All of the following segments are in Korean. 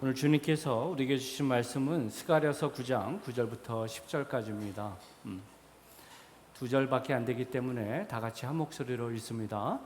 오늘 주님께서 우리에게 주신 말씀은 스가랴서 9장 9절부터 10절까지입니다. 두 절밖에 안 되기 때문에 다 같이 한 목소리로 읽습니다.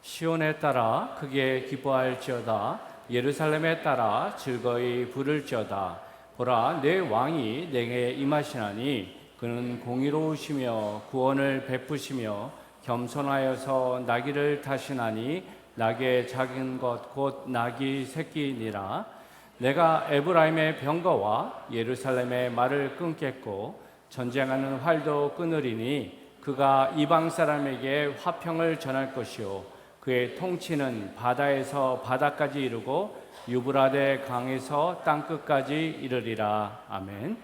시온에 따라 크게 기뻐할지어다. 예루살렘에 따라 즐거이 부를지어다. 보라, 내 왕이 내게 임하시나니 그는 공의로우시며 구원을 베푸시며 겸손하여서 나귀를 타시나니 낙의 작은 것 곧 나귀 새끼니라. 내가 에브라임의 병거와 예루살렘의 말을 끊겠고 전쟁하는 활도 끊으리니 그가 이방 사람에게 화평을 전할 것이요 그의 통치는 바다에서 바다까지 이르고 유브라데 강에서 땅끝까지 이르리라. 아멘.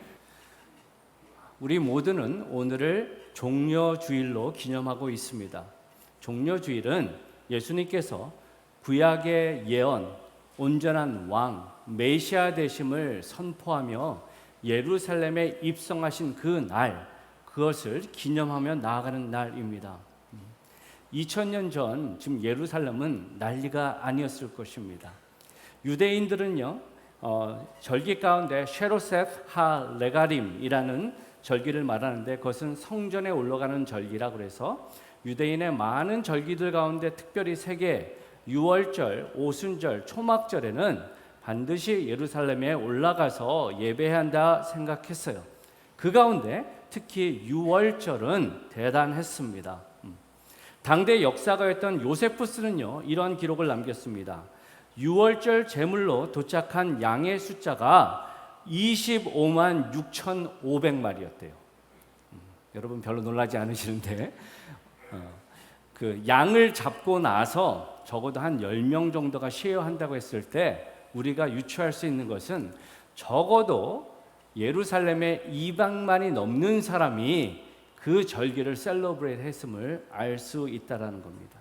우리 모두는 오늘을 종려주일로 기념하고 있습니다. 종려주일은 예수님께서 구약의 예언, 온전한 왕, 메시아 되심을 선포하며 예루살렘에 입성하신 그 날, 그것을 기념하며 나아가는 날입니다. 2000년 전 지금 예루살렘은 난리가 아니었을 것입니다. 유대인들은요, 절기 가운데 쉐로셋 하 레가림이라는 절기를 말하는데 그것은 성전에 올라가는 절기라 그래서 유대인의 많은 절기들 가운데 특별히 세 개, 유월절, 오순절, 초막절에는 반드시 예루살렘에 올라가서 예배해야 한다 생각했어요. 그 가운데 특히 유월절은 대단했습니다. 당대 역사가였던 요세푸스는요, 이런 기록을 남겼습니다. 유월절 제물로 도착한 양의 숫자가 25만 6,500마리였대요. 여러분 별로 놀라지 않으시는데 그 양을 잡고 나서 적어도 한 10명 정도가 쉐어한다고 했을 때 우리가 유추할 수 있는 것은 적어도 예루살렘에 200만이 넘는 사람이 그 절기를 셀러브레이트 했음을 알 수 있다는 겁니다.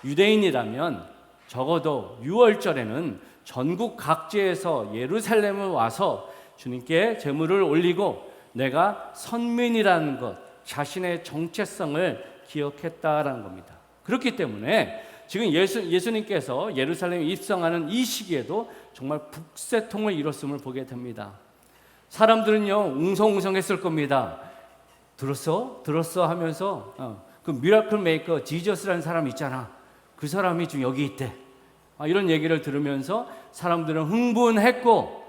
유대인이라면 적어도 6월절에는 전국 각지에서 예루살렘을 와서 주님께 제물을 올리고 내가 선민이라는 것, 자신의 정체성을 기억했다라는 겁니다. 그렇기 때문에 지금 예수님께서 예루살렘에 입성하는 이 시기에도 정말 북새통을 이뤘음을 보게 됩니다. 사람들은요 웅성웅성했을 겁니다. 들었어 하면서 그 미라클 메이커 지저스라는 사람 있잖아. 그 사람이 지금 여기 있대. 이런 얘기를 들으면서 사람들은 흥분했고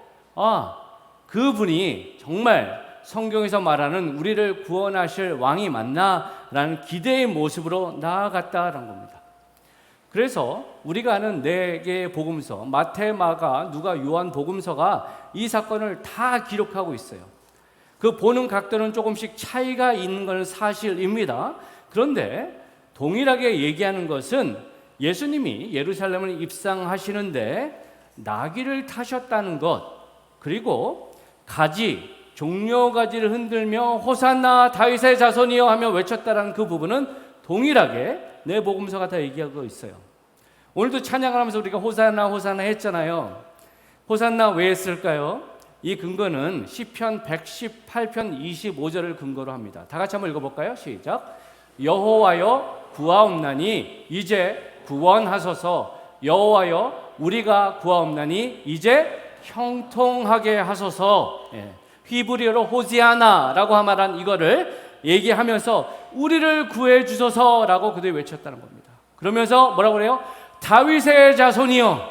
그분이 정말 성경에서 말하는 우리를 구원하실 왕이 맞나라는 기대의 모습으로 나아갔다라는 겁니다. 그래서 우리가 아는 네 개의 복음서, 마태, 마가, 누가, 요한 복음서가 이 사건을 다 기록하고 있어요. 그 보는 각도는 조금씩 차이가 있는 건 사실입니다. 그런데 동일하게 얘기하는 것은 예수님이 예루살렘을 입성하시는데 나귀를 타셨다는 것, 그리고 가지, 종려가지를 흔들며 호산나 다윗의 자손이여 하며 외쳤다라는 그 부분은 동일하게 내 복음서가 다 얘기하고 있어요. 오늘도 찬양을 하면서 우리가 호산나 호산나 했잖아요. 호산나 왜 했을까요? 이 근거는 시편 118편 25절을 근거로 합니다. 다 같이 한번 읽어볼까요? 시작. 여호와여 구하옵나니 이제 구원하소서. 여호와여 우리가 구하옵나니 이제 형통하게 하소서. 히브리어로 호지아나라고 말한 이거를 얘기하면서 우리를 구해 주소서라고 그들이 외쳤다는 겁니다. 그러면서 뭐라고 그래요? 다윗의 자손이요.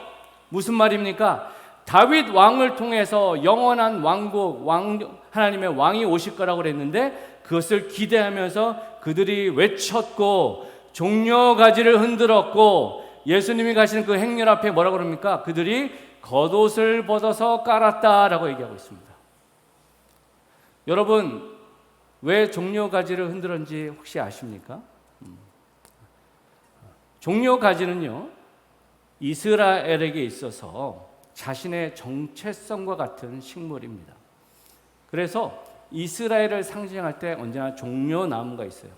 무슨 말입니까? 다윗 왕을 통해서 영원한 왕국, 하나님의 왕이 오실 거라고 그랬는데 그것을 기대하면서 그들이 외쳤고 종려가지를 흔들었고 예수님이 가시는 그 행렬 앞에 뭐라고 그럽니까? 그들이 겉옷을 벗어서 깔았다라고 얘기하고 있습니다. 여러분 왜 종려가지를 흔들었는지 혹시 아십니까? 종려가지는요 이스라엘에게 있어서 자신의 정체성과 같은 식물입니다. 그래서 이스라엘을 상징할 때 언제나 종려나무가 있어요.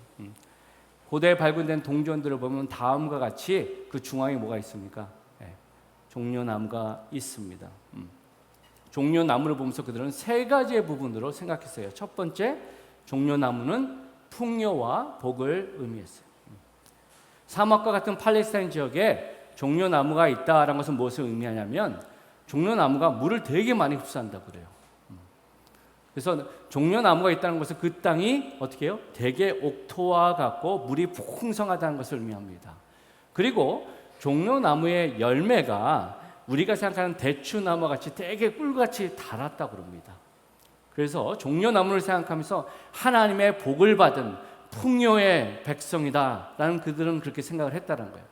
고대에 발견된 동전들을 보면 다음과 같이 그 중앙에 뭐가 있습니까? 종려나무가 있습니다. 종려나무를 보면서 그들은 세 가지의 부분으로 생각했어요. 첫 번째, 종려나무는 풍요와 복을 의미했어요. 사막과 같은 팔레스타인 지역에 종려나무가 있다라는 것은 무엇을 의미하냐면 종려나무가 물을 되게 많이 흡수한다고 그래요. 그래서 종려나무가 있다는 것은 그 땅이 어떻게 해요? 되게 옥토와 같고 물이 풍성하다는 것을 의미합니다. 그리고 종려나무의 열매가 우리가 생각하는 대추나무 같이 되게 꿀같이 달았다고 그럽니다. 그래서 종려나무를 생각하면서 하나님의 복을 받은 풍요의 백성이다라는 그들은 그렇게 생각을 했다는 거예요.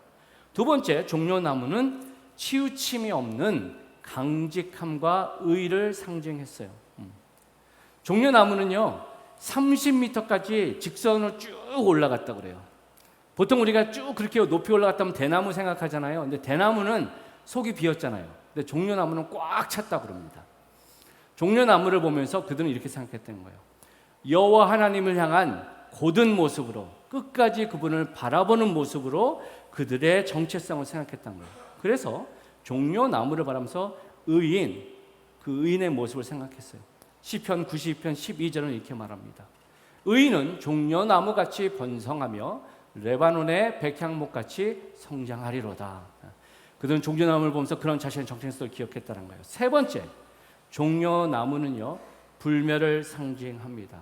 두 번째, 종려나무는 치우침이 없는 강직함과 의를 상징했어요. 종려나무는요 30m까지 직선으로 쭉 올라갔다고 그래요. 보통 우리가 쭉 그렇게 높이 올라갔다면 대나무 생각하잖아요. 근데 대나무는 속이 비었잖아요. 근데 종려나무는 꽉 찼다고 그럽니다. 종려나무를 보면서 그들은 이렇게 생각했던 거예요. 여호와 하나님을 향한 고든 모습으로, 끝까지 그분을 바라보는 모습으로 그들의 정체성을 생각했던 거예요. 그래서 종려나무를 바라면서 의인, 그 의인의 모습을 생각했어요. 시편 92편 12절은 이렇게 말합니다. 의인은 종려나무같이 번성하며 레바논의 백향목같이 성장하리로다. 그들은 종려나무를 보면서 그런 자신의 정체성을 기억했다는 거예요. 세 번째, 종려나무는요 불멸을 상징합니다.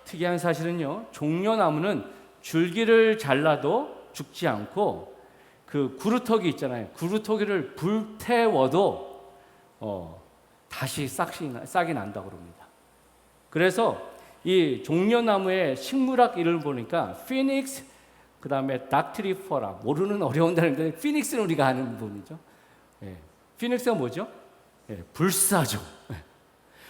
특이한 사실은요 종려나무는 줄기를 잘라도 죽지 않고 그 구루터기 있잖아요. 구루터기를 불태워도 다시 싹이 난다고 합니다. 그래서 이 종려나무의 식물학 이름을 보니까 피닉스, 그 다음에 닥트리퍼라, 모르는 어려운 단어인데 피닉스는 우리가 아는 부분이죠. 피닉스가 뭐죠? 불사조.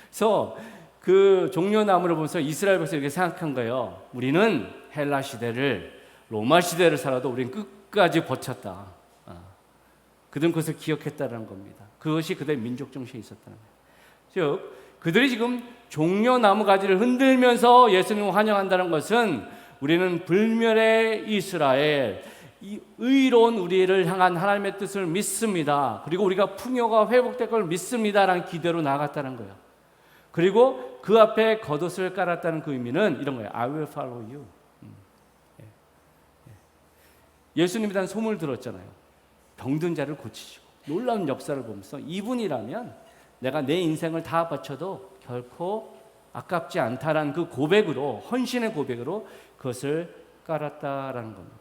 그래서 그 종려나무를 보면서 이스라엘 백성이 이렇게 생각한 거예요. 우리는 헬라 시대를, 로마 시대를 살아도 우리는 끝까지 버텼다. 그들은 그것을 기억했다는 겁니다. 그것이 그들의 민족 정신에 있었다는 거예요. 즉 그들이 지금 종려나무 가지를 흔들면서 예수님을 환영한다는 것은 우리는 불멸의 이스라엘, 이 의로운 우리를 향한 하나님의 뜻을 믿습니다. 그리고 우리가 풍요가 회복될 걸 믿습니다라는 기대로 나아갔다는 거예요. 그리고 그 앞에 겉옷을 깔았다는 그 의미는 이런 거예요. I will follow you. 예수님에 대한 소문을 들었잖아요. 병든 자를 고치시고 놀라운 역사를 보면서 이분이라면 내가 내 인생을 다 바쳐도 결코 아깝지 않다라는 그 고백으로, 헌신의 고백으로 그것을 깔았다라는 겁니다.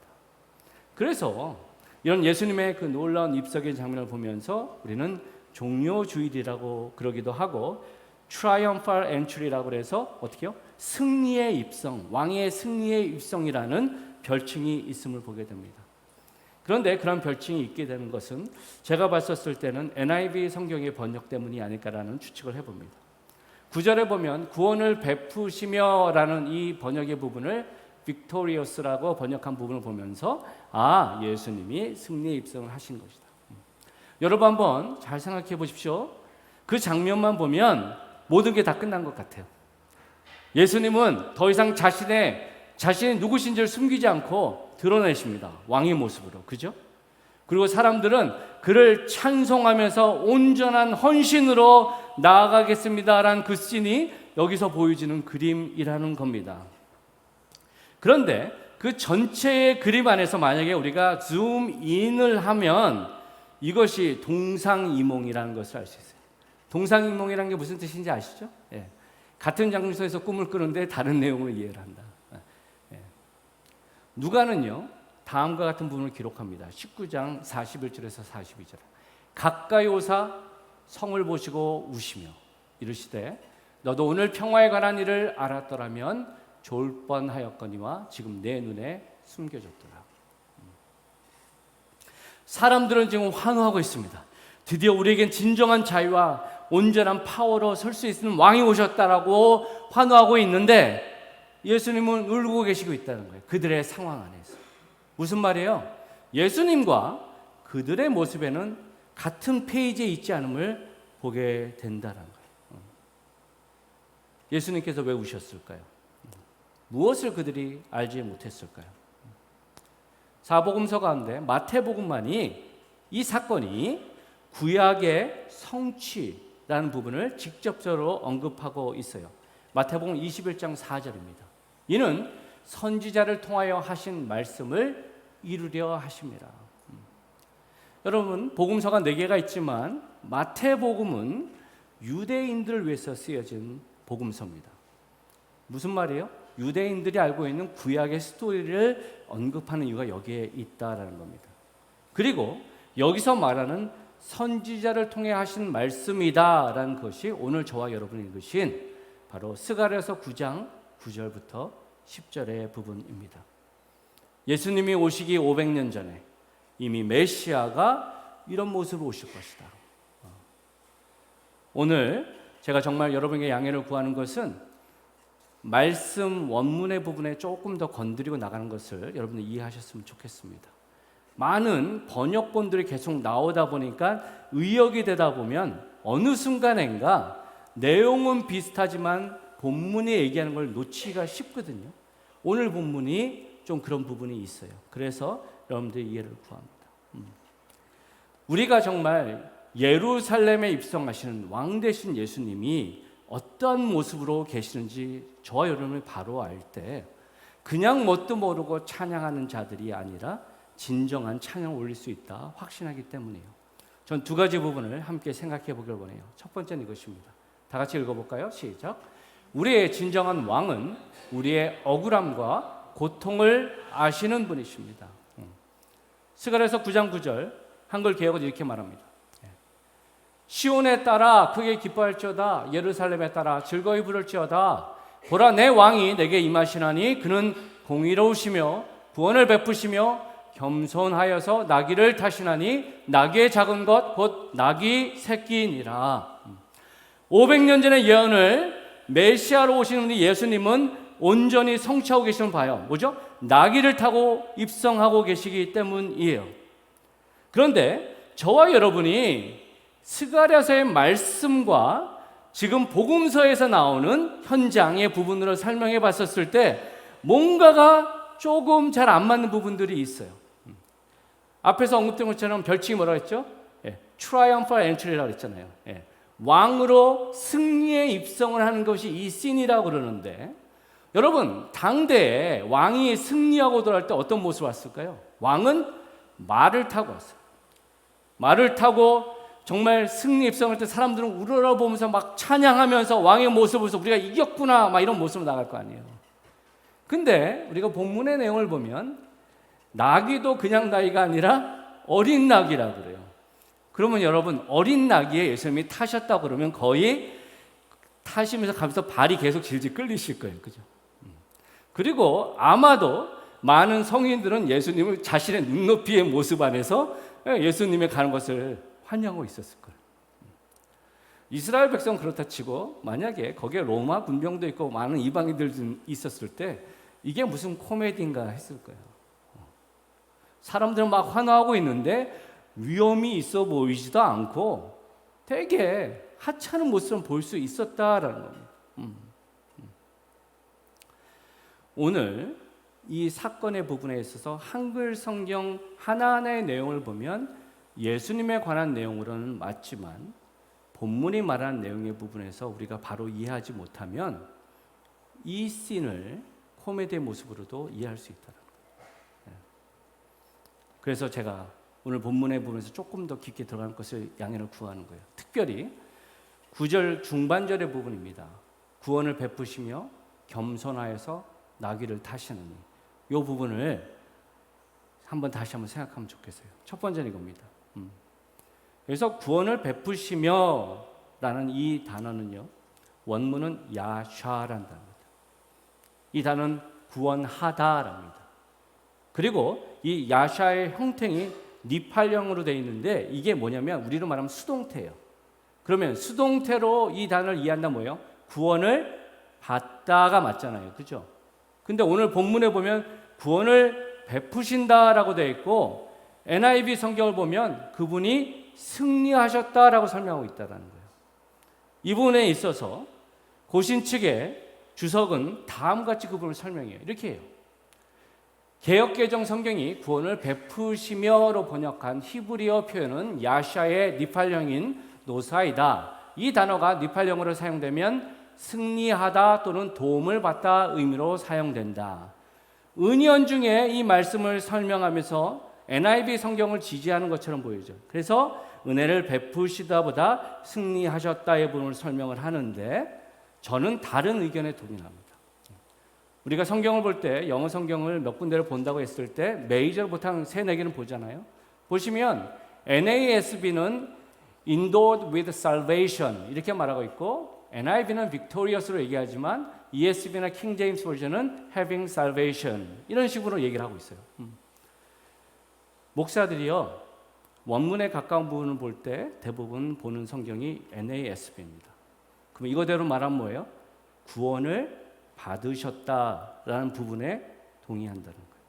그래서 이런 예수님의 그 놀라운 입석의 장면을 보면서 우리는 종려주일이라고 그러기도 하고 Triumphal Entry라고 해서 어떻게요? 승리의 입성, 왕의 승리의 입성이라는 별칭이 있음을 보게 됩니다. 그런데 그런 별칭이 있게 되는 것은 제가 봤었을 때는 NIV 성경의 번역 때문이 아닐까라는 추측을 해봅니다. 9절에 보면 구원을 베푸시며라는 이 번역의 부분을 victorious라고 번역한 부분을 보면서 예수님이 승리의 입성을 하신 것이다. 여러분 한번 잘 생각해 보십시오. 그 장면만 보면 모든 게 다 끝난 것 같아요. 예수님은 더 이상 자신이 누구신지를 숨기지 않고 드러내십니다. 왕의 모습으로. 그죠? 그리고 사람들은 그를 찬송하면서 온전한 헌신으로 나아가겠습니다라는 그 씬이 여기서 보여지는 그림이라는 겁니다. 그런데 그 전체의 그림 안에서 만약에 우리가 줌인을 하면 이것이 동상이몽이라는 것을 알 수 있어요. 동상이몽이라는 게 무슨 뜻인지 아시죠? 같은 장소에서 꿈을 꾸는데 다른 내용을 이해를 한다. 누가는요 다음과 같은 부분을 기록합니다. 19장 41절에서 42절. 가까이 오사 성을 보시고 우시며 이르시되 너도 오늘 평화에 관한 일을 알았더라면 좋을 뻔하였거니와 지금 내 눈에 숨겨졌더라. 사람들은 지금 환호하고 있습니다. 드디어 우리에겐 진정한 자유와 온전한 파워로 설 수 있는 왕이 오셨다라고 환호하고 있는데 예수님은 울고 계시고 있다는 거예요. 그들의 상황 안에서. 무슨 말이에요? 예수님과 그들의 모습에는 같은 페이지에 있지 않음을 보게 된다는 거예요. 예수님께서 왜 우셨을까요? 무엇을 그들이 알지 못했을까요? 사복음서 가운데 마태복음만이 이 사건이 구약의 성취라는 부분을 직접적으로 언급하고 있어요. 마태복음 21장 4절입니다. 이는 선지자를 통하여 하신 말씀을 이루려 하십니다. 여러분 복음서가 4개가 있지만 마태복음은 유대인들을 위해서 쓰여진 복음서입니다. 무슨 말이에요? 유대인들이 알고 있는 구약의 스토리를 언급하는 이유가 여기에 있다라는 겁니다. 그리고 여기서 말하는 선지자를 통해 하신 말씀이다라는 것이 오늘 저와 여러분이 읽으신 바로 스가랴서 9장 9절부터 10절의 부분입니다. 예수님이 오시기 500년 전에 이미 메시아가 이런 모습으로 오실 것이다. 오늘 제가 정말 여러분에게 양해를 구하는 것은 말씀 원문의 부분에 조금 더 건드리고 나가는 것을 여러분들 이해하셨으면 좋겠습니다. 많은 번역본들이 계속 나오다 보니까 의역이 되다 보면 어느 순간인가 내용은 비슷하지만 본문이 얘기하는 걸 놓치기가 쉽거든요. 오늘 본문이 좀 그런 부분이 있어요. 그래서 여러분들이 이해를 구합니다. 우리가 정말 예루살렘에 입성하시는 왕 되신 예수님이 어떤 모습으로 계시는지 저와 여러분이 바로 알 때 그냥 뭣도 모르고 찬양하는 자들이 아니라 진정한 찬양을 올릴 수 있다 확신하기 때문이에요. 전 두 가지 부분을 함께 생각해 보길 원해요. 첫 번째는 이것입니다. 다 같이 읽어볼까요? 시작. 우리의 진정한 왕은 우리의 억울함과 고통을 아시는 분이십니다. 스가랴서 9장 9절 한글 개역은 이렇게 말합니다. 시온에 따라 크게 기뻐할지어다. 예루살렘에 따라 즐거이 부를지어다. 보라, 내 왕이 내게 임하시나니 그는 공의로우시며 구원을 베푸시며 겸손하여서 나귀를 타시나니 나귀의 작은 것 곧 나귀 새끼니라. 500년 전의 예언을 메시아로 오시는 우리 예수님은 온전히 성취하고 계시는 바요. 뭐죠? 나귀를 타고 입성하고 계시기 때문이에요. 그런데 저와 여러분이 스가랴서의 말씀과 지금 복음서에서 나오는 현장의 부분으로 설명해 봤었을 때 뭔가가 조금 잘 안 맞는 부분들이 있어요. 앞에서 언급된 것처럼 별칭이 뭐라고 했죠? Triumphal Entry라고 했잖아요. 왕으로 승리에 입성을 하는 것이 이 씬이라고 그러는데 여러분, 당대에 왕이 승리하고 돌아올 때 어떤 모습을 왔을까요? 왕은 말을 타고 왔어요. 말을 타고 정말 승리 입성할 때 사람들은 우러러보면서 막 찬양하면서 왕의 모습을 보면서 우리가 이겼구나 막 이런 모습으로 나갈 거 아니에요. 근데 우리가 본문의 내용을 보면 나귀도 그냥 나귀가 아니라 어린 나귀라고 그래요. 그러면 여러분, 어린 나귀에 예수님이 타셨다 그러면 거의 타시면서 가면서 발이 계속 질질 끌리실 거예요. 그죠? 그리고 아마도 많은 성인들은 예수님을 자신의 눈높이의 모습 안에서 예수님의 가는 것을 환영하고 있었을 거예요. 이스라엘 백성 그렇다 치고 만약에 거기에 로마 군병도 있고 많은 이방인들 있었을 때 이게 무슨 코미디인가 했을 거예요. 사람들은 막 환호하고 있는데 위험이 있어 보이지도 않고 되게 하찮은 모습을 볼 수 있었다라는 겁니다. 오늘 이 사건의 부분에 있어서 한글 성경 하나하나의 내용을 보면 예수님에 관한 내용으로는 맞지만 본문이 말하는 내용의 부분에서 우리가 바로 이해하지 못하면 이 씬을 코미디의 모습으로도 이해할 수 있다는 거예요. 그래서 제가 오늘 본문의 부분에서 조금 더 깊게 들어가는 것을 양해를 구하는 거예요. 특별히 9절 중반절의 부분입니다. 구원을 베푸시며 겸손하여서 나귀를 타시는 이 부분을 다시 한번 생각하면 좋겠어요. 첫 번째는 이겁니다. 그래서 구원을 베푸시며 라는 이 단어는요, 원문은 야샤라는 단어입니다. 이 단어는 구원하다랍니다. 그리고 이 야샤의 형태이 니팔령으로 되어 있는데 이게 뭐냐면 우리로 말하면 수동태예요. 그러면 수동태로 이 단어를 이해한다면 뭐예요? 구원을 받다가 맞잖아요. 그죠? 근데 오늘 본문에 보면 구원을 베푸신다라고 되어 있고 NIV 성경을 보면 그분이 승리하셨다라고 설명하고 있다는 거예요. 이 부분에 있어서 고신 측의 주석은 다음과 같이 그분을 설명해요. 이렇게 해요. 개역개정 성경이 구원을 베푸시며로 번역한 히브리어 표현은 야샤의 니팔령인 노사이다. 이 단어가 니팔령으로 사용되면 승리하다 또는 도움을 받다 의미로 사용된다. 은연 중에 이 말씀을 설명하면서 NIV 성경을 지지하는 것처럼 보이죠. 그래서 은혜를 베푸시다보다 승리하셨다의 부분을 설명을 하는데 저는 다른 의견에 동의합니다. 우리가 성경을 볼 때 영어 성경을 몇 군데를 본다고 했을 때 메이저로 보통 3-4개는 보잖아요. 보시면 NASB는 Endured with Salvation 이렇게 말하고 있고 NIV는 Victorious로 얘기하지만 ESV나 King James 버전은 Having Salvation 이런 식으로 얘기를 하고 있어요. 목사들이요 원문에 가까운 부분을 볼 때 대부분 보는 성경이 NASB입니다. 그럼 이거대로 말하면 뭐예요? 구원을 받으셨다라는 부분에 동의한다는 거예요.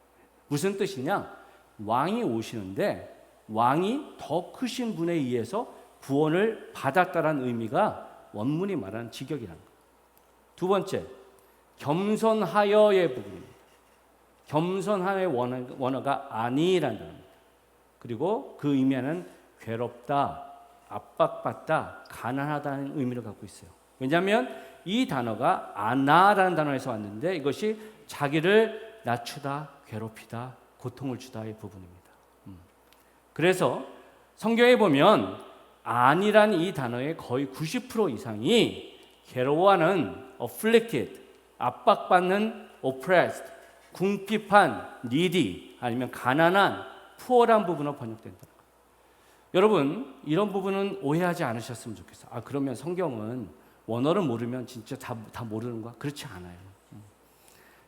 무슨 뜻이냐? 왕이 오시는데 왕이 더 크신 분에 의해서 구원을 받았다라는 의미가 원문이 말하는 직역이라는 거예요. 두 번째, 겸손하여의 부분입니다. 겸손하여의 원어가 아니라는 단어입니다. 그리고 그 의미는 괴롭다, 압박받다, 가난하다는 의미를 갖고 있어요. 왜냐하면 이 단어가 아나라는 단어에서 왔는데 이것이 자기를 낮추다, 괴롭히다, 고통을 주다의 부분입니다. 그래서 성경에 보면 아니란 이 단어의 거의 90% 이상이 괴로워하는 afflicted, 압박받는 oppressed, 궁핍한 needy, 아니면 가난한 poor한 부분으로 번역된다. 여러분 이런 부분은 오해하지 않으셨으면 좋겠어요. 그러면 성경은 원어를 모르면 진짜 다 모르는 거야? 그렇지 않아요.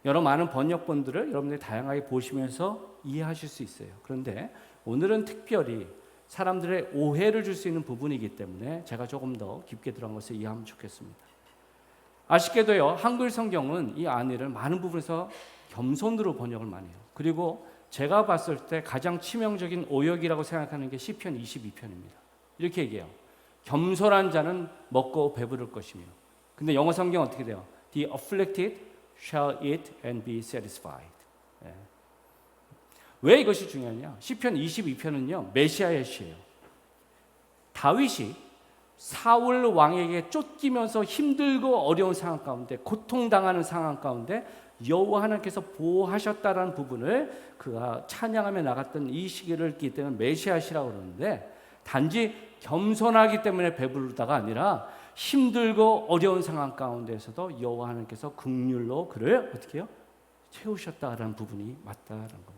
여러 많은 번역본들을 여러분들이 다양하게 보시면서 이해하실 수 있어요. 그런데 오늘은 특별히 사람들의 오해를 줄 수 있는 부분이기 때문에 제가 조금 더 깊게 들어간 것을 이해하면 좋겠습니다. 아쉽게도요 한글 성경은 이 안의를 많은 부분에서 겸손으로 번역을 많이 해요. 그리고 제가 봤을 때 가장 치명적인 오역이라고 생각하는 게 시편 22편입니다. 이렇게 얘기해요. 겸손한 자는 먹고 배부를 것이며. 근데 영어 성경 어떻게 돼요? The afflicted shall eat and be satisfied. 예. 왜 이것이 중요하냐? 시편 22편은요 메시아의 시예요. 다윗이 사울 왕에게 쫓기면서 힘들고 어려운 상황 가운데 고통당하는 상황 가운데 여호와 하나님께서 보호하셨다라는 부분을 그가 찬양하며 나갔던 이 시기를 읽기 때문에 메시아시라고 그러는데 단지 겸손하기 때문에 배부르다가 아니라 힘들고 어려운 상황 가운데에서도 여호와 하나님께서 긍휼로 그를 어떻게 해요? 채우셨다라는 부분이 맞다라는 겁니다.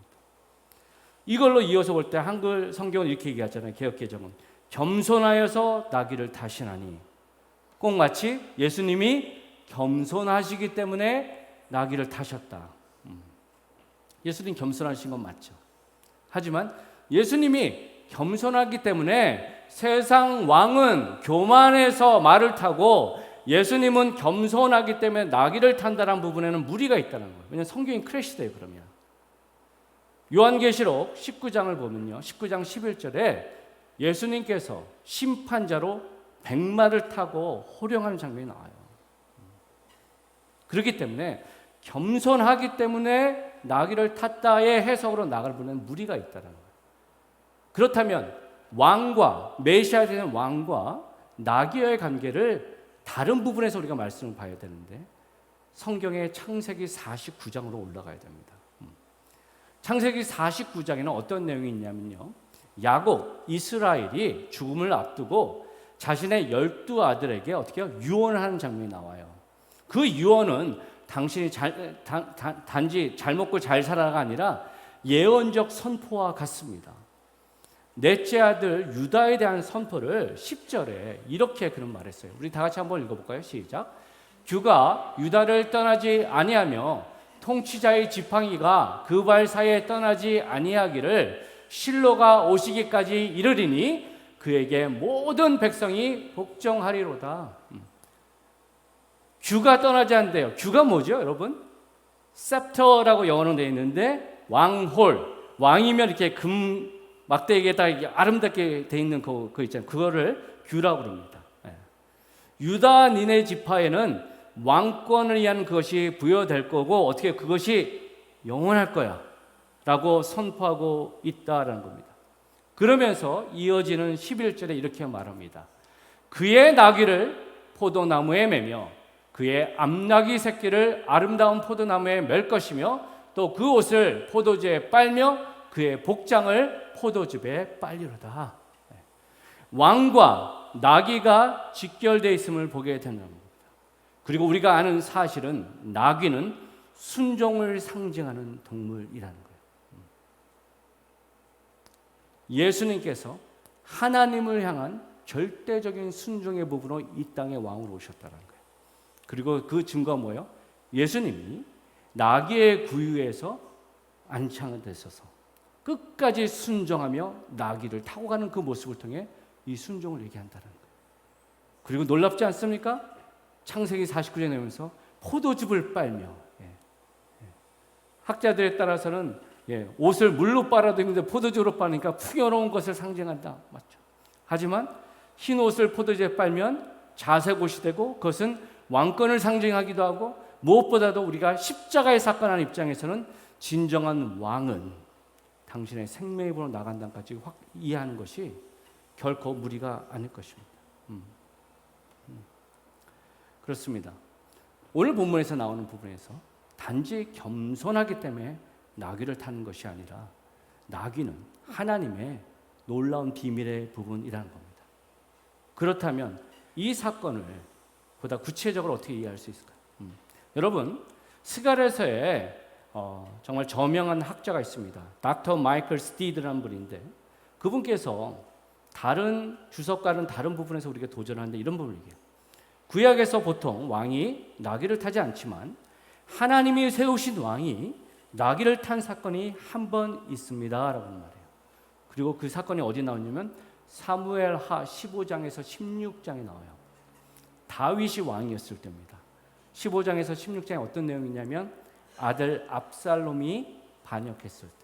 이걸로 이어서 볼 때 한글 성경은 이렇게 얘기하잖아요. 개역개정은 겸손하여서 나귀를 타시나니 꼭 마치 예수님이 겸손하시기 때문에 나귀를 타셨다. 예수님 겸손하신 건 맞죠. 하지만 예수님이 겸손하기 때문에 세상 왕은 교만해서 말을 타고 예수님은 겸손하기 때문에 나귀를 탄다는 부분에는 무리가 있다는 거예요. 왜냐하면 성경이 크래시돼요. 그러면 요한계시록 19장을 보면요 19장 11절에 예수님께서 심판자로 백마를 타고 호령하는 장면이 나와요. 그렇기 때문에 겸손하기 때문에 나귀를 탔다의 해석으로 나귀를 부르는 무리가 있다는 거예요. 그렇다면 왕과 메시아에 대한 왕과 나귀와의 관계를 다른 부분에서 우리가 말씀을 봐야 되는데 성경의 창세기 49장으로 올라가야 됩니다. 창세기 49장에는 어떤 내용이 있냐면요. 야곱, 이스라엘이 죽음을 앞두고 자신의 12아들에게 어떻게 해요? 유언을 하는 장면이 나와요. 그 유언은 당신이 단지 잘 먹고 잘 살아가 아니라 예언적 선포와 같습니다. 넷째 아들 유다에 대한 선포를 10절에 이렇게 그런 말했어요. 우리 다 같이 한번 읽어볼까요? 시작. 규가 유다를 떠나지 아니하며 통치자의 지팡이가 그 발 사이에 떠나지 아니하기를 실로가 오시기까지 이르리니 그에게 모든 백성이 복종하리로다. 규가 떠나지 않는데요. 규가 뭐죠, 여러분? 셉터라고 영어로 되어 있는데 왕홀, 왕이면 이렇게 금 막대기에다 아름답게 되어 있는 그 있잖아요. 그거를 규라고 그럽니다. 유다 니네 지파에는 왕권을 위한 그것이 부여될 거고 어떻게 그것이 영원할 거야 라고 선포하고 있다라는 겁니다. 그러면서 이어지는 11절에 이렇게 말합니다. 그의 나귀를 포도나무에 매며 그의 암나귀 새끼를 아름다운 포도나무에 맬 것이며 또 그 옷을 포도주에 빨며 그의 복장을 포도즙에 빨리로다. 왕과 나귀가 직결되어 있음을 보게 된다는 겁니다. 그리고 우리가 아는 사실은 나귀는 순종을 상징하는 동물이라는 거예요. 예수님께서 하나님을 향한 절대적인 순종의 부분으로 이 땅의 왕으로 오셨다는 거예요. 그리고 그 증거가 뭐예요? 예수님이 나귀의 구유에서 안창되셔서 끝까지 순종하며 나귀를 타고 가는 그 모습을 통해 이 순종을 얘기한다는 거예요. 그리고 놀랍지 않습니까? 창세기 49장에 나오면서 포도즙을 빨며, 학자들에 따라서는 옷을 물로 빨아도 있는데 포도즙으로 빠니까 풍요로운 것을 상징한다. 맞죠? 하지만 흰 옷을 포도즙에 빨면 자색 옷이 되고 그것은 왕권을 상징하기도 하고 무엇보다도 우리가 십자가의 사건하는 입장에서는 진정한 왕은 당신의 생명의 입으로 나간다까지 확 이해하는 것이 결코 무리가 아닐 것입니다. 그렇습니다. 오늘 본문에서 나오는 부분에서 단지 겸손하기 때문에 나귀를 타는 것이 아니라 나귀는 하나님의 놀라운 비밀의 부분이라는 겁니다. 그렇다면 이 사건을 보다 구체적으로 어떻게 이해할 수 있을까요? 여러분, 스가랴서에 정말 저명한 학자가 있습니다. 닥터 마이클 스티드라는 분인데 그분께서 다른 주석과는 다른 부분에서 우리가 도전하는데 이런 부분을 얘기해요. 구약에서 보통 왕이 나귀를 타지 않지만 하나님이 세우신 왕이 나귀를 탄 사건이 한 번 있습니다라고 말해요. 그리고 그 사건이 어디 나오냐면 사무엘하 15장에서 16장에 나와요. 다윗이 왕이었을 때입니다. 15장에서 16장에 어떤 내용이냐면 아들 압살롬이 반역했을 때.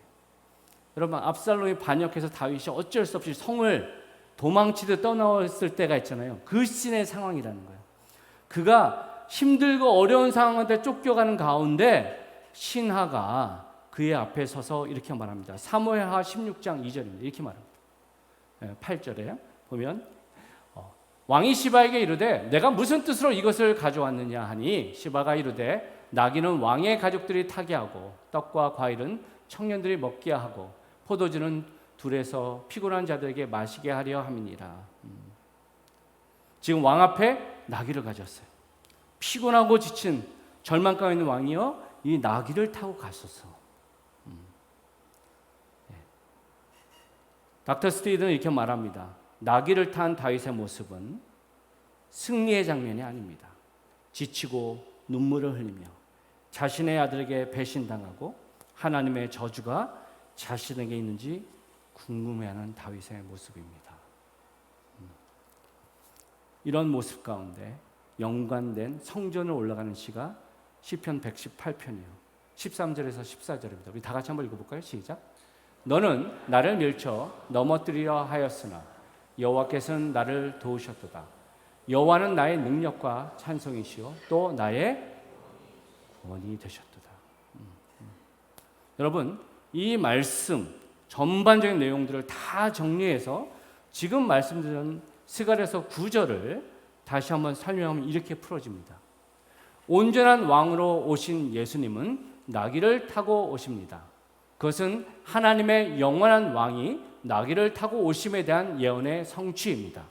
여러분, 압살롬이 반역해서 다윗이 어쩔 수 없이 성을 도망치듯 떠나왔을 때가 있잖아요. 그 씬의 상황이라는 거예요. 그가 힘들고 어려운 상황한테 쫓겨가는 가운데 신하가 그의 앞에 서서 이렇게 말합니다. 사무엘하 16장 2절입니다. 이렇게 말합니다. 8절에 보면 왕이 시바에게 이르되 내가 무슨 뜻으로 이것을 가져왔느냐 하니 시바가 이르되 나귀는 왕의 가족들이 타게 하고 떡과 과일은 청년들이 먹게 하고 포도주는 둘에서 피곤한 자들에게 마시게 하려 함이니라. 지금 왕 앞에 나귀를 가졌어요. 피곤하고 지친 절망감에 있는 왕이요 이 나귀를 타고 갔었어. 닥터 스티드는 이렇게 말합니다. 나귀를 탄 다윗의 모습은 승리의 장면이 아닙니다. 지치고 눈물을 흘리며 자신의 아들에게 배신당하고 하나님의 저주가 자신에게 있는지 궁금해하는 다윗의 모습입니다. 이런 모습 가운데 연관된 성전을 올라가는 시가 시편 118편이에요. 13절에서 14절입니다. 우리 다 같이 한번 읽어볼까요? 시작. 너는 나를 밀쳐 넘어뜨리려 하였으나 여호와께서는 나를 도우셨도다. 여호와는 나의 능력과 찬송이시요 또 나의 구원이 되셨도다. 여러분, 이 말씀 전반적인 내용들을 다 정리해서 지금 말씀드린 스가랴서 9절을 다시 한번 설명하면 이렇게 풀어집니다. 온전한 왕으로 오신 예수님은 나귀를 타고 오십니다. 그것은 하나님의 영원한 왕이 나귀를 타고 오심에 대한 예언의 성취입니다.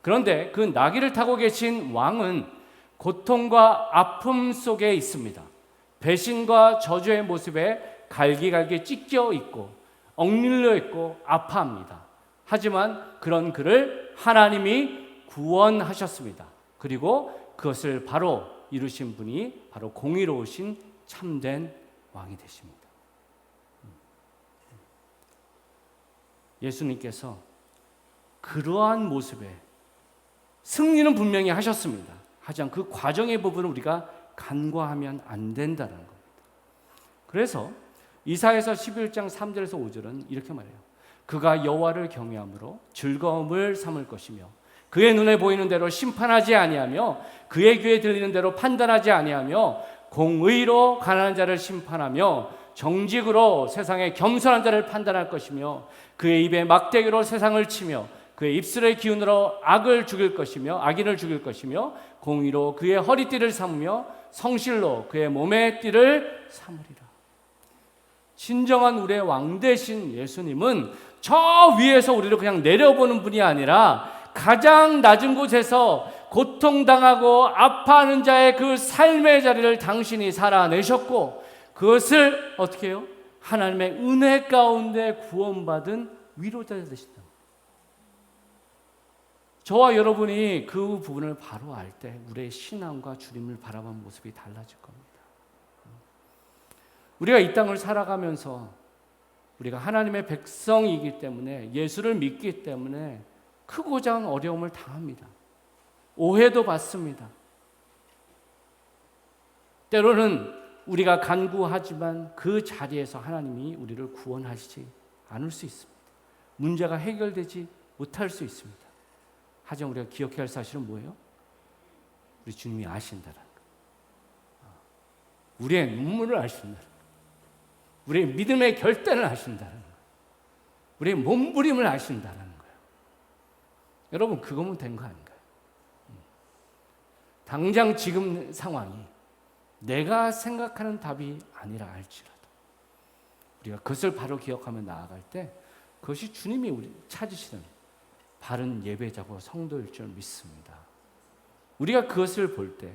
그런데 그 나귀를 타고 계신 왕은 고통과 아픔 속에 있습니다. 배신과 저주의 모습에 갈기갈기 찢겨 있고 억눌려 있고 아파합니다. 하지만 그런 그를 하나님이 구원하셨습니다. 그리고 그것을 바로 이루신 분이 바로 공의로우신 참된 왕이 되십니다. 예수님께서 그러한 모습에 승리는 분명히 하셨습니다. 하지만 그 과정의 부분을 우리가 간과하면 안 된다는 겁니다. 그래서 이사야서 11장 3절에서 5절은 이렇게 말해요. 그가 여호와를 경외함으로 즐거움을 삼을 것이며 그의 눈에 보이는 대로 심판하지 아니하며 그의 귀에 들리는 대로 판단하지 아니하며 공의로 가난한 자를 심판하며 정직으로 세상의 겸손한 자를 판단할 것이며 그의 입에 막대기로 세상을 치며 그의 입술의 기운으로 악을 죽일 것이며 악인을 죽일 것이며 공의로 그의 허리띠를 삼으며 성실로 그의 몸의 띠를 삼으리라. 진정한 우리의 왕 되신 예수님은 저 위에서 우리를 그냥 내려보는 분이 아니라 가장 낮은 곳에서 고통당하고 아파하는 자의 그 삶의 자리를 당신이 살아내셨고, 그것을 어떻게 해요? 하나님의 은혜 가운데 구원받은 위로자 되신다. 저와 여러분이 그 부분을 바로 알 때 우리의 신앙과 주님을 바라보는 모습이 달라질 겁니다. 우리가 이 땅을 살아가면서 우리가 하나님의 백성이기 때문에, 예수를 믿기 때문에 크고 작은 어려움을 당합니다. 오해도 받습니다. 때로는 우리가 간구하지만 그 자리에서 하나님이 우리를 구원하시지 않을 수 있습니다. 문제가 해결되지 못할 수 있습니다. 하지만 우리가 기억해야 할 사실은 뭐예요? 우리 주님이 아신다는 거. 우리의 눈물을 아신다는 거. 우리의 믿음의 결단을 아신다는 거. 우리의 몸부림을 아신다는 거예요. 여러분, 그거면 된 거 아닌가요? 당장 지금 상황이 내가 생각하는 답이 아니라 할지라도 우리가 그것을 바로 기억하며 나아갈 때 그것이 주님이 우리 찾으시는 바른 예배자고 성도일 줄 믿습니다. 우리가 그것을 볼 때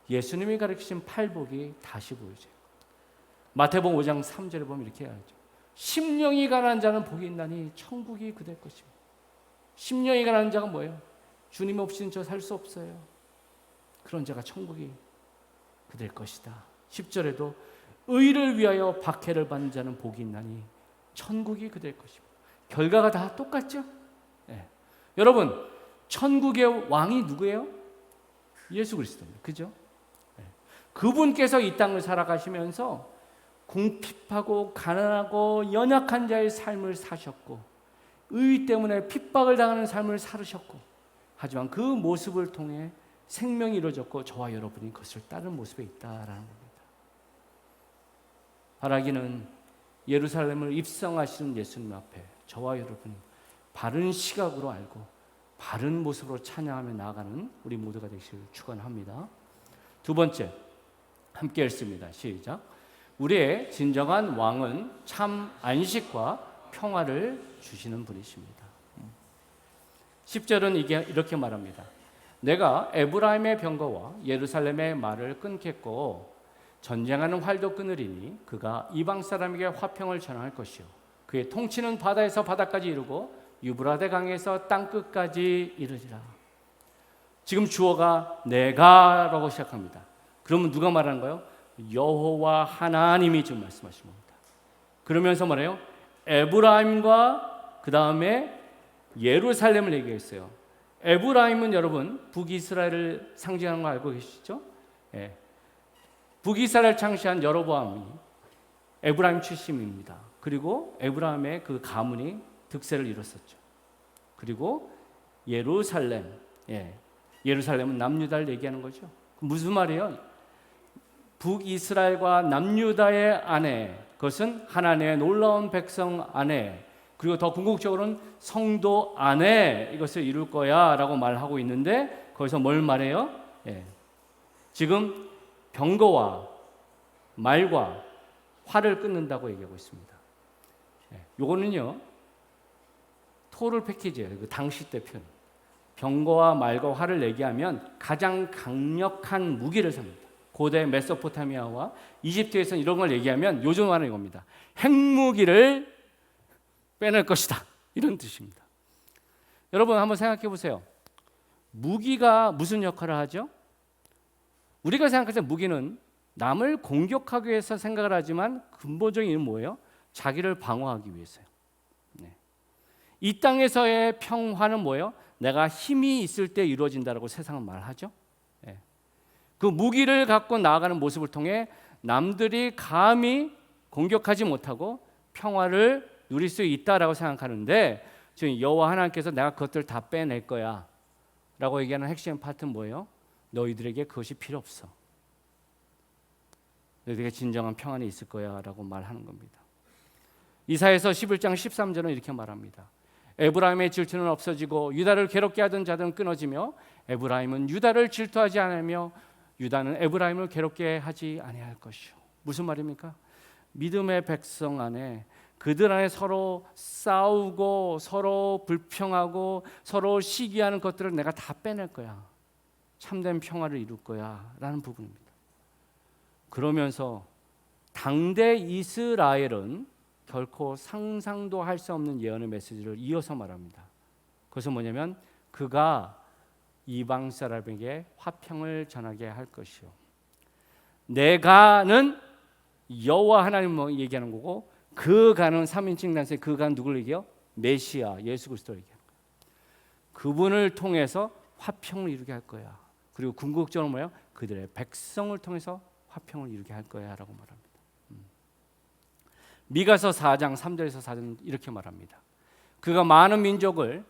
예수님이 가르치신 팔복이 다시 보여져요. 마태복음 5장 3절에 보면 이렇게 하죠. 심령이 가난한 자는 복이 있나니 천국이 그될 것입니다. 심령이 가난한 자가 뭐예요? 주님 없이는 저 살 수 없어요. 그런 자가 천국이 그될 것이다. 10절에도 의를 위하여 박해를 받는 자는 복이 있나니 천국이 그될 것입니다. 결과가 다 똑같죠? 네. 여러분, 천국의 왕이 누구예요? 예수 그리스도입니다. 그죠? 네. 그분께서 이 땅을 살아가시면서 궁핍하고 가난하고 연약한 자의 삶을 사셨고, 의 때문에 핍박을 당하는 삶을 살으셨고, 하지만 그 모습을 통해 생명이 이루어졌고 저와 여러분이 그것을 따르는 모습에 있다라는 겁니다. 바라기는 예루살렘을 입성하시는 예수님 앞에 저와 여러분이 바른 시각으로 알고 바른 모습으로 찬양하며 나아가는 우리 모두가 되시길 축원합니다. 두 번째, 함께 읽습니다. 시작. 우리의 진정한 왕은 참 안식과 평화를 주시는 분이십니다. 10절은 이렇게 말합니다. 내가 에브라임의 병거와 예루살렘의 말을 끊겠고 전쟁하는 활도 끊으리니 그가 이방 사람에게 화평을 전할 것이요 그의 통치는 바다에서 바다까지 이르고 유브라데 강에서 땅 끝까지 이르리라. 지금 주어가 내가라고 시작합니다. 그러면 누가 말하는 거예요? 여호와 하나님이 지금 말씀하시는 겁니다. 그러면서 말해요. 에브라임과 그 다음에 예루살렘을 얘기했어요. 에브라임은 여러분 북이스라엘을 상징하는 거 알고 계시죠? 예. 북이스라엘 창시한 여로보암이 에브라임 출신입니다. 그리고 에브라임의 그 가문이 득세를 이뤘었죠. 그리고 예루살렘, 예루살렘은 남유다를 얘기하는 거죠. 무슨 말이에요? 북이스라엘과 남유다의 아내, 그것은 하나님의 놀라운 백성 아내, 그리고 더 궁극적으로는 성도 안에 이것을 이룰 거야 라고 말하고 있는데, 거기서 뭘 말해요? 지금 병거와 말과 활을 끊는다고 얘기하고 있습니다. 요거는요 토르 패키지예요. 그 당시 때 표현. 병거와 말과 활을 얘기하면 가장 강력한 무기를 삽니다. 고대 메소포타미아와 이집트에서는 이런 걸 얘기하면 요즘 말은 이겁니다. 핵무기를 빼낼 것이다. 이런 뜻입니다. 여러분 한번 생각해 보세요. 무기가 무슨 역할을 하죠? 우리가 생각할 때 무기는 남을 공격하기 위해서 생각을 하지만 근본적인 이유는 뭐예요? 자기를 방어하기 위해서요. 이 땅에서의 평화는 뭐예요? 내가 힘이 있을 때 이루어진다라고 세상은 말하죠. 그 무기를 갖고 나아가는 모습을 통해 남들이 감히 공격하지 못하고 평화를 누릴 수 있다라고 생각하는데, 지금 여호와 하나님께서 내가 그것들 다 빼낼 거야 라고 얘기하는 핵심 파트는 뭐예요? 너희들에게 그것이 필요 없어. 너희들에게 진정한 평안이 있을 거야 라고 말하는 겁니다. 이사야서 11장 13절은 이렇게 말합니다. 에브라임의 질투는 없어지고 유다를 괴롭게 하던 자들은 끊어지며 에브라임은 유다를 질투하지 않으며 유다는 에브라임을 괴롭게 하지 아니할 것이요. 무슨 말입니까? 믿음의 백성 안에 그들 안에 서로 싸우고 서로 불평하고 서로 시기하는 것들을 내가 다 빼낼 거야. 참된 평화를 이룰 거야 라는 부분입니다. 그러면서 당대 이스라엘은 결코 상상도 할 수 없는 예언의 메시지를 이어서 말합니다. 그것은 뭐냐면 그가 이방 사람에게 화평을 전하게 할 것이요. 내가는 여호와 하나님을 얘기하는 거고, 그가는 3인칭 단수의 그가는 누구를 얘기해요? 메시아 예수 그리스도를 얘기하는 거예요. 그분을 통해서 화평을 이루게 할 거야. 그리고 궁극적으로 뭐예요? 그들의 백성을 통해서 화평을 이루게 할 거야 라고 말합니다. 미가서 4장 3절에서 4절 이렇게 말합니다. 그가 많은 민족을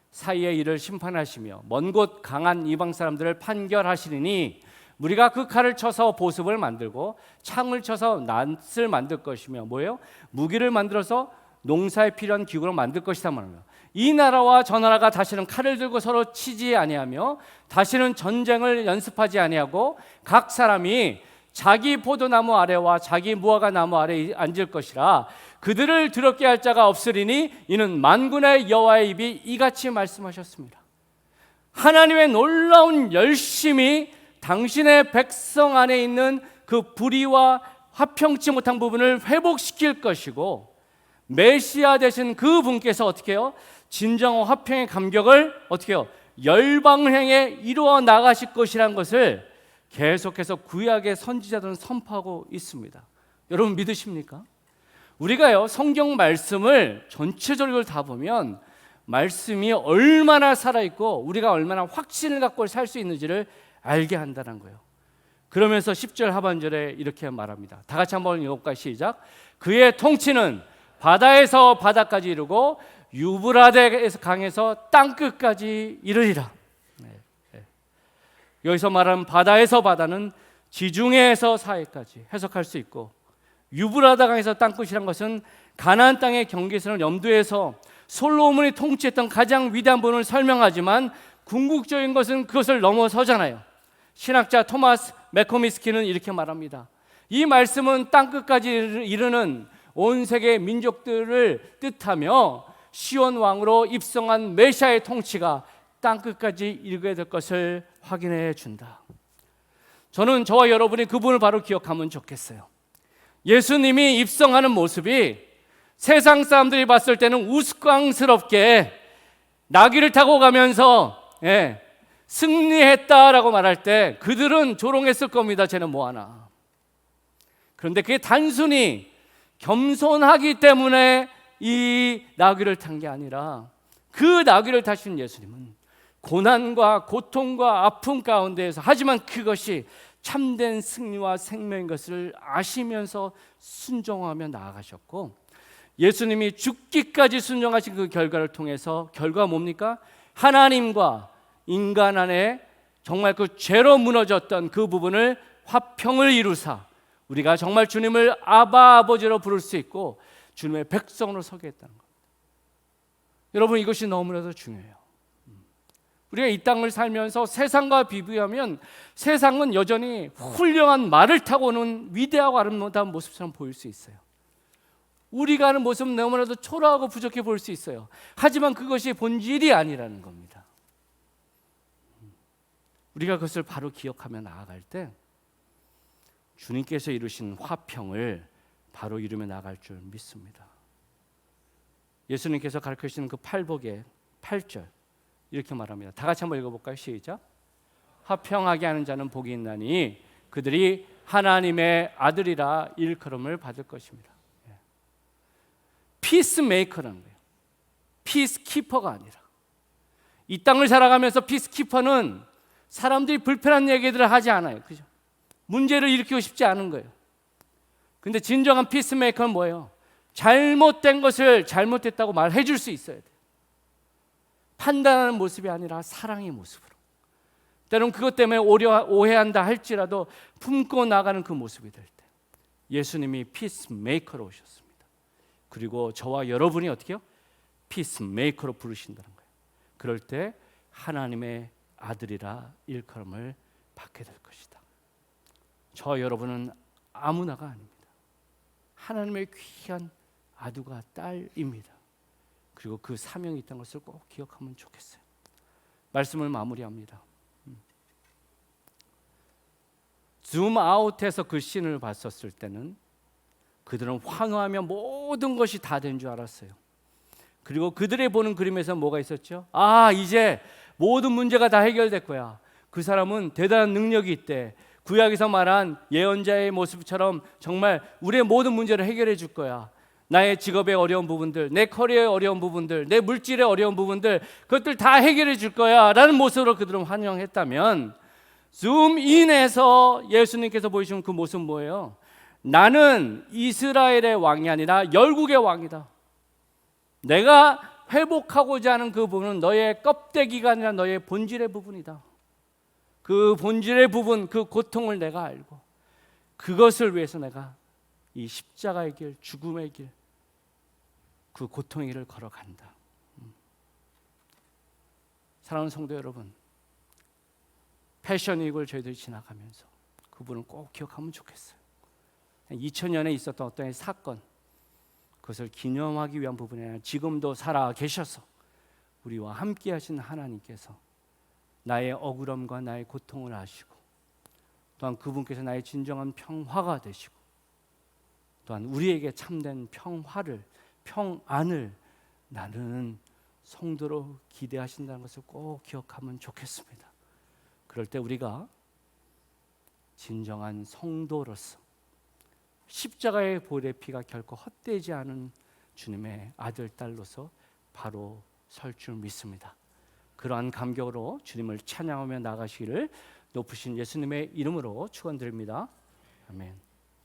사이에 이를 심판하시며 먼 곳 강한 이방 사람들을 판결하시리니 우리가 그 칼을 쳐서 보습을 만들고 창을 쳐서 낫을 만들 것이며 뭐예요? 무기를 만들어서 농사에 필요한 기구를 만들 것이다 말합니다. 이 나라와 저 나라가 다시는 칼을 들고 서로 치지 아니하며 다시는 전쟁을 연습하지 아니하고 각 사람이 자기 포도나무 아래와 자기 무화과 나무 아래에 앉을 것이라. 그들을 더럽게 할 자가 없으리니 이는 만군의 여호와의 입이 이같이 말씀하셨습니다. 하나님의 놀라운 열심이 당신의 백성 안에 있는 그 불의와 화평치 못한 부분을 회복시킬 것이고, 메시아 되신 그 분께서 어떻게 해요? 진정한 화평의 감격을 어떻게 해요? 열방을 향해 이루어 나가실 것이라는 것을 계속해서 구약의 선지자들은 선포하고 있습니다. 여러분 믿으십니까? 우리가요 성경 말씀을 전체적으로 다 보면 말씀이 얼마나 살아있고 우리가 얼마나 확신을 갖고 살 수 있는지를 알게 한다는 거예요. 그러면서 10절 하반절에 이렇게 말합니다. 다 같이 한번 읽어볼까요? 시작. 그의 통치는 바다에서 바다까지 이르고 유브라데 강에서 땅끝까지 이르리라. 여기서 말하는 바다에서 바다는 지중해에서 사해까지 해석할 수 있고, 유브라데 강에서 땅끝이란 것은 가나안 땅의 경계선을 염두에서 솔로몬이 통치했던 가장 위대한 분을 설명하지만 궁극적인 것은 그것을 넘어서잖아요. 신학자 토마스 매코미스키는 이렇게 말합니다. 이 말씀은 땅끝까지 이르는 온 세계 민족들을 뜻하며 시온 왕으로 입성한 메시아의 통치가 땅끝까지 이르게 될 것을 확인해 준다. 저는 저와 여러분이 그분을 바로 기억하면 좋겠어요. 예수님이 입성하는 모습이 세상 사람들이 봤을 때는 우스꽝스럽게 나귀를 타고 가면서 승리했다라고 말할 때 그들은 조롱했을 겁니다. 쟤는 뭐하나. 그런데 그게 단순히 겸손하기 때문에 이 나귀를 탄 게 아니라, 그 나귀를 타신 예수님은 고난과 고통과 아픔 가운데에서, 하지만 그것이 참된 승리와 생명인 것을 아시면서 순종하며 나아가셨고, 예수님이 죽기까지 순종하신 그 결과를 통해서 결과가 뭡니까? 하나님과 인간 안에 정말 그 죄로 무너졌던 그 부분을 화평을 이루사 우리가 정말 주님을 아바 아버지로 부를 수 있고 주님의 백성으로 서게 했다는 겁니다. 여러분 이것이 너무나도 중요해요. 우리가 이 땅을 살면서 세상과 비교하면 세상은 여전히 훌륭한 말을 타고 오는 위대하고 아름다운 모습처럼 보일 수 있어요. 우리가 하는 모습은 너무나도 초라하고 부족해 보일 수 있어요. 하지만 그것이 본질이 아니라는 겁니다. 우리가 그것을 바로 기억하며 나아갈 때 주님께서 이루신 화평을 바로 이루며 나아갈 줄 믿습니다. 예수님께서 가르치시는 그 팔복의 8절 이렇게 말합니다. 다 같이 한번 읽어볼까요? 시작. 화평하게 하는 자는 복이 있나니 그들이 하나님의 아들이라 일컬음을 받을 것입니다. 피스메이커라는 거예요. 피스키퍼가 아니라. 이 땅을 살아가면서 피스키퍼는 사람들이 불편한 얘기들을 하지 않아요. 그죠? 문제를 일으키고 싶지 않은 거예요. 근데 진정한 피스메이커는 뭐예요? 잘못된 것을 잘못됐다고 말해 줄 수 있어야 돼요. 판단하는 모습이 아니라 사랑의 모습으로. 때론 그것 때문에 오해한다 할지라도 품고 나가는 그 모습이 될 때 예수님이 피스메이커로 오셨습니다. 그리고 저와 여러분이 어떻게 해요? 피스메이커로 부르신다는 거예요. 그럴 때 하나님의 아들이라 일컬음을 받게 될 것이다. 저와 여러분은 아무나가 아닙니다. 하나님의 귀한 아두가 딸입니다. 그리고 그 사명이 있다는 것을 꼭 기억하면 좋겠어요. 말씀을 마무리합니다. 줌아웃해서 그 씬을 봤었을 때는 그들은 환호하며 모든 것이 다 된 줄 알았어요. 그리고 그들의 보는 그림에서 뭐가 있었죠? 아, 이제 모든 문제가 다 해결될 거야. 그 사람은 대단한 능력이 있대. 구약에서 말한 예언자의 모습처럼 정말 우리의 모든 문제를 해결해 줄 거야. 나의 직업의 어려운 부분들, 내 커리어의 어려운 부분들, 내 물질의 어려운 부분들, 그것들 다 해결해 줄 거야 라는 모습으로 그들은 환영했다면, 줌인에서 예수님께서 보여주신 그 모습은 뭐예요? 나는 이스라엘의 왕이 아니라 열국의 왕이다. 내가 회복하고자 하는 그 부분은 너의 껍데기가 아니라 너의 본질의 부분이다. 그 본질의 부분, 그 고통을 내가 알고 그것을 위해서 내가 이 십자가의 길, 죽음의 길, 그 고통의 길을 걸어간다. 사랑하는 성도 여러분, 패션위크를 저희들이 지나가면서 그분을 꼭 기억하면 좋겠어요. 2000년에 있었던 어떤 사건, 그것을 기념하기 위한 부분이 아니라 지금도 살아 계셔서 우리와 함께 하신 하나님께서 나의 억울함과 나의 고통을 아시고, 또한 그분께서 나의 진정한 평화가 되시고, 또한 우리에게 참된 평화를, 평안을 나누는 성도로 기대하신다는 것을 꼭 기억하면 좋겠습니다. 그럴 때 우리가 진정한 성도로서 십자가의 보혈의 피가 결코 헛되지 않은 주님의 아들, 딸로서 바로 설 줄 믿습니다. 그러한 감격으로 주님을 찬양하며 나가시기를 높으신 예수님의 이름으로 축원드립니다. 아멘.